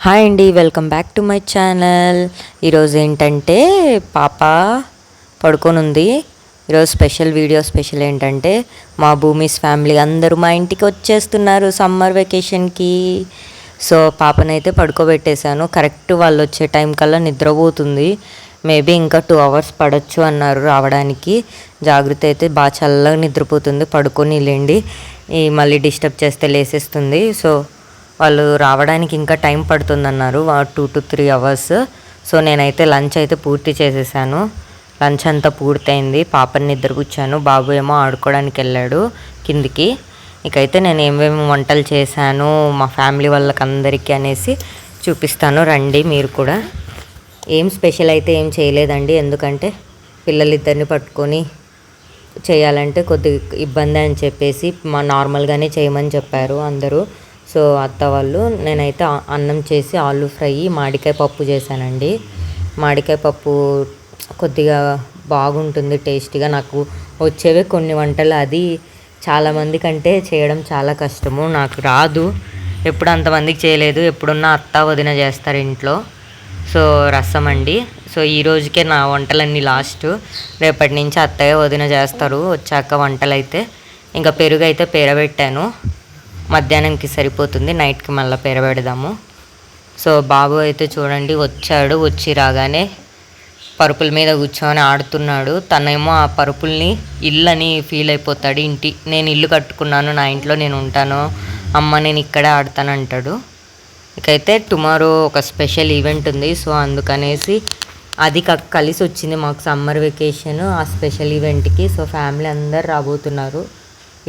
Hi అండి, welcome back to my channel. ఈరోజు ఏంటంటే పాప పడుకొని ఉంది. ఈరోజు స్పెషల్ ఏంటంటే మా భూమిస్ ఫ్యామిలీ అందరూ మా ఇంటికి వచ్చేస్తున్నారు సమ్మర్ వెకేషన్కి. సో పాపనైతే పడుకోబెట్టేశాను. కరెక్ట్ వాళ్ళు వచ్చే టైం కల్లా నిద్రపోతుంది. మేబీ ఇంకా 2 hours పడవచ్చు అన్నారు రావడానికి. జాగ్రత్త అయితే బాగా చల్లగా నిద్రపోతుంది. పడుకొని లేండి, మళ్ళీ డిస్టర్బ్ చేస్తే లేసేస్తుంది. సో వాళ్ళు రావడానికి ఇంకా టైం పడుతుందన్నారు, 2 to 3 hours. సో నేనైతే లంచ్ అయితే పూర్తి చేసేసాను. లంచ్ అంతా పూర్తయింది. పాపని నిద్రపుచ్చాను, బాబు ఏమో ఆడుకోవడానికి వెళ్ళాడు కిందికి. ఇకైతే నేను ఏమేమి వంటలు చేశాను మా ఫ్యామిలీ వాళ్ళకి అందరికీ అనేసి చూపిస్తాను, రండి మీరు కూడా. ఏం స్పెషల్ అయితే ఏం చేయలేదండి, ఎందుకంటే పిల్లలిద్దరిని పట్టుకొని చేయాలంటే కొద్దిగా ఇబ్బంది అని చెప్పేసి నార్మల్గానే చేయమని చెప్పారు అందరూ. సో అత్త వాళ్ళు, నేనైతే అన్నం చేసి ఆలు ఫ్రై, మామిడికాయ పప్పు చేశానండి. మామిడికాయ పప్పు కొద్దిగా బాగుంటుంది టేస్టీగా. నాకు వచ్చేవే కొన్ని వంటలు, అది చాలామంది కంటే చేయడం చాలా కష్టము, నాకు రాదు. ఎప్పుడు అంతమందికి చేయలేదు, ఎప్పుడున్నా అత్త వదిన చేస్తారు ఇంట్లో. సో రసం అండి. సో ఈ రోజుకే నా వంటలన్నీ లాస్ట్. రేపటి నుంచి అత్తయ్య వదిన చేస్తారు వచ్చాక వంటలు అయితే. ఇంకా పెరుగు అయితే పేరబెట్టాను, మధ్యాహ్నంకి సరిపోతుంది, నైట్కి మళ్ళీ పెరబెడదాము. సో బాబు అయితే చూడండి వచ్చాడు, వచ్చి రాగానే పరుపుల మీద కూర్చొని ఆడుతున్నాడు. తనేమో ఆ పరుపుల్ని ఇల్లు ఫీల్ అయిపోతాడు. నేను ఇల్లు కట్టుకున్నాను, నా ఇంట్లో నేను ఉంటాను, అమ్మ నేను ఇక్కడే ఆడతాను అంటాడు. ఇకైతే టుమారో ఒక స్పెషల్ ఈవెంట్ ఉంది. సో అందుకనేసి అది కలిసి వచ్చింది మాకు సమ్మర్ వెకేషన్, ఆ స్పెషల్ ఈవెంట్కి. సో ఫ్యామిలీ అందరు రాబోతున్నారు.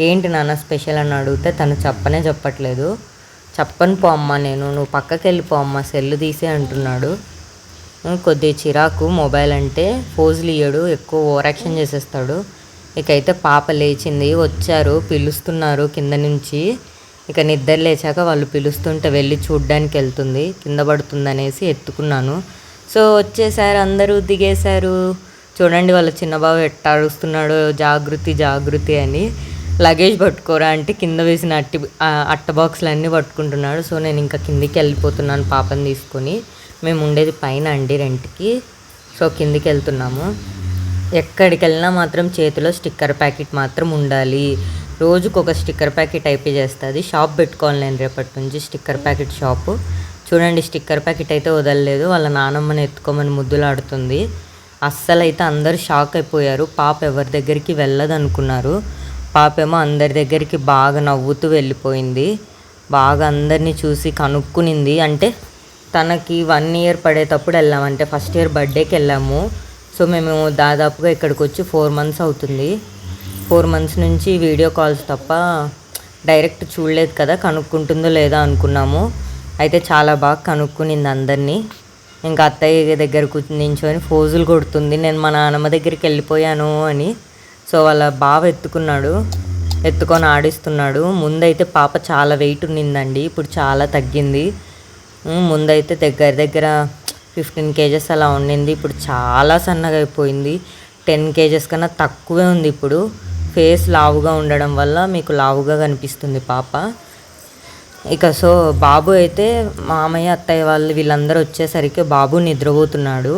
ఏంటి నాన్న స్పెషల్ అని అడిగితే తను చెప్పట్లేదు. చెప్పను పో అమ్మ, నువ్వు పక్కకి వెళ్ళిపో అమ్మ, సెల్లు తీసే అంటున్నాడు. కొద్దిగా చిరాకు, మొబైల్ అంటే ఫోజులు ఇయ్యడు, ఎక్కువ ఓవర్ యాక్షన్ చేసేస్తాడు. ఇకైతే పాప లేచింది, వచ్చారు, పిలుస్తున్నారు కింద నుంచి. ఇక నిద్ర లేచాక వాళ్ళు పిలుస్తుంటే వెళ్ళి చూడ్డానికి వెళ్తుంది, కింద పడుతుంది అనేసి ఎత్తుకున్నాను. సో వచ్చేసారు, అందరూ దిగేశారు. చూడండి వాళ్ళ చిన్న బాబు ఎట్ట అరుస్తున్నాడు, జాగృతి అని. లగేజ్ పట్టుకోరా అంటే కింద వేసిన అట్ట బాక్సులు అన్నీ పట్టుకుంటున్నాడు. సో నేను ఇంకా కిందికి వెళ్ళిపోతున్నాను పాపని తీసుకొని. మేము ఉండేది పైన అండి రెంట్కి. సో కిందికి వెళ్తున్నాము. ఎక్కడికి వెళ్ళినా మాత్రం చేతిలో స్టిక్కర్ ప్యాకెట్ మాత్రం ఉండాలి. రోజుకు ఒక స్టిక్కర్ ప్యాకెట్ అయిపోయి చేస్తుంది. షాప్ పెట్టుకోవాలి నేను రేపటి నుంచి, స్టిక్కర్ ప్యాకెట్ షాపు. చూడండి స్టిక్కర్ ప్యాకెట్ అయితే వదలలేదు, వాళ్ళ నానమ్మని ఎత్తుకోమని ముద్దులాడుతుంది. అస్సలు అయితే అందరూ షాక్ అయిపోయారు. పాప ఎవరి దగ్గరికి వెళ్ళదు అనుకున్నారు. పాపేమో అందరి దగ్గరికి బాగా నవ్వుతూ వెళ్ళిపోయింది. బాగా అందరినీ చూసి కనుక్కునింది. అంటే తనకి 1 year పడేటప్పుడు వెళ్ళామంటే ఫస్ట్ ఇయర్ బర్త్డేకి వెళ్ళాము. సో మేము దాదాపుగా ఇక్కడికి వచ్చి 4 months అవుతుంది. 4 months నుంచి వీడియో కాల్స్ తప్ప డైరెక్ట్ చూడలేదు కదా, కనుక్కుంటుందో లేదా అనుకున్నాము. అయితే చాలా బాగా కనుక్కునింది అందరినీ. ఇంకా అత్తయ్య దగ్గరకు నించొని ఫోజులు కొడుతుంది, నేను మా నాన్నమ్మ దగ్గరికి వెళ్ళిపోయాను అని. సో వాళ్ళ బావ ఎత్తుకొని ఆడిస్తున్నాడు. ముందైతే పాప చాలా వెయిట్ ఉన్నిందండి, ఇప్పుడు చాలా తగ్గింది. ముందైతే దగ్గర 15 kgs అలా ఉండింది, ఇప్పుడు చాలా సన్నగా అయిపోయింది. 10 kgs కన్నా తక్కువే ఉంది ఇప్పుడు. ఫేస్ లావుగా ఉండడం వల్ల మీకు లావుగా కనిపిస్తుంది పాప. ఇక సో బాబు అయితే మామయ్య అత్తయ్య వాళ్ళు వీళ్ళందరూ వచ్చేసరికి బాబు నిద్రపోతున్నాడు.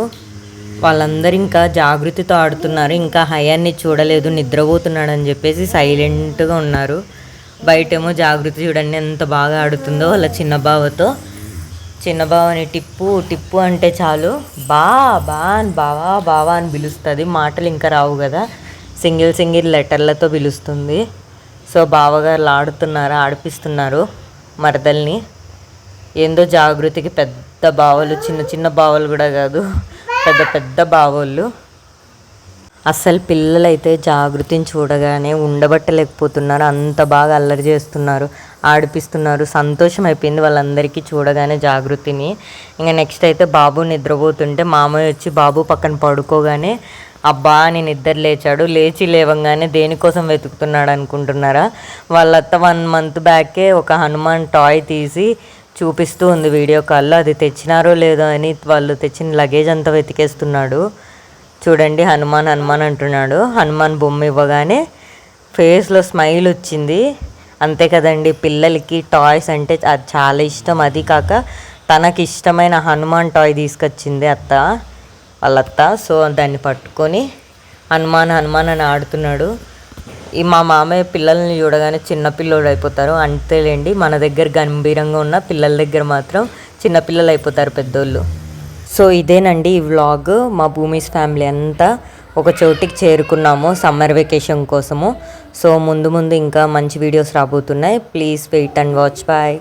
వాళ్ళందరూ ఇంకా జాగృతితో ఆడుతున్నారు. ఇంకా హయాన్ని చూడలేదు, నిద్రపోతున్నాడు అని చెప్పేసి సైలెంట్గా ఉన్నారు. బయటేమో జాగృతి చూడండి ఎంత బాగా ఆడుతుందో వాళ్ళ చిన్న బావని టిప్పు అంటే చాలు బావా అని పిలుస్తుంది. మాటలు ఇంకా రావు కదా, సింగిల్ లెటర్లతో పిలుస్తుంది. సో బావగారు ఆడిపిస్తున్నారు మరదల్ని. ఏందో జాగృతికి పెద్ద బావలు, చిన్న బావలు కూడా కాదు, పెద్ద బావోళ్ళు. అస్సలు పిల్లలైతే జాగృతిని చూడగానే ఉండబట్టలేకపోతున్నారు, అంత బాగా అల్లరి చేస్తున్నారు, ఆడిపిస్తున్నారు. సంతోషం అయిపోయింది వాళ్ళందరికీ చూడగానే జాగృతిని. ఇంకా నెక్స్ట్ అయితే బాబు నిద్రపోతుంటే మామయ్య వచ్చి బాబు పక్కన పడుకోగానే అబ్బా అని నిద్ర లేచాడు. లేవంగానే దేనికోసం వెతుకుతున్నాడు అనుకుంటున్నారా, వాళ్ళత్త 1 month బ్యాకే ఒక హనుమాన్ టాయ్ తీసి చూపిస్తూ ఉంది వీడియో కాల్లో. అది తెచ్చినారో లేదో అని వాళ్ళు తెచ్చిన లగేజ్ అంతా వెతికేస్తున్నాడు. చూడండి హనుమాన్ అంటున్నాడు. హనుమాన్ బొమ్మ ఇవ్వగానే ఫేస్లో స్మైల్ వచ్చింది. అంతే కదండి, పిల్లలకి టాయ్స్ అంటే అది చాలా ఇష్టం. అది కాక తనకి ఇష్టమైన హనుమాన్ టాయ్ తీసుకొచ్చింది వాళ్ళ అత్త. సో దాన్ని పట్టుకొని హనుమాన్ హనుమాన్ అని ఆడుతున్నాడు. ఈ మా మామయ్య పిల్లల్ని చూడగానే చిన్నపిల్లోడు అయిపోతారు. అంతేలేండి, మన దగ్గర గంభీరంగా ఉన్న పిల్లల దగ్గర మాత్రం చిన్నపిల్లలు అయిపోతారు పెద్దోళ్ళు. సో ఇదేనండి ఈ వ్లాగ్. మా భూమిస్ ఫ్యామిలీ అంతా ఒక చోటికి చేరుకున్నాము సమ్మర్ వెకేషన్ కోసము. సో ముందు ముందు ఇంకా మంచి వీడియోస్ రాబోతున్నాయి. Please wait and watch. Bye.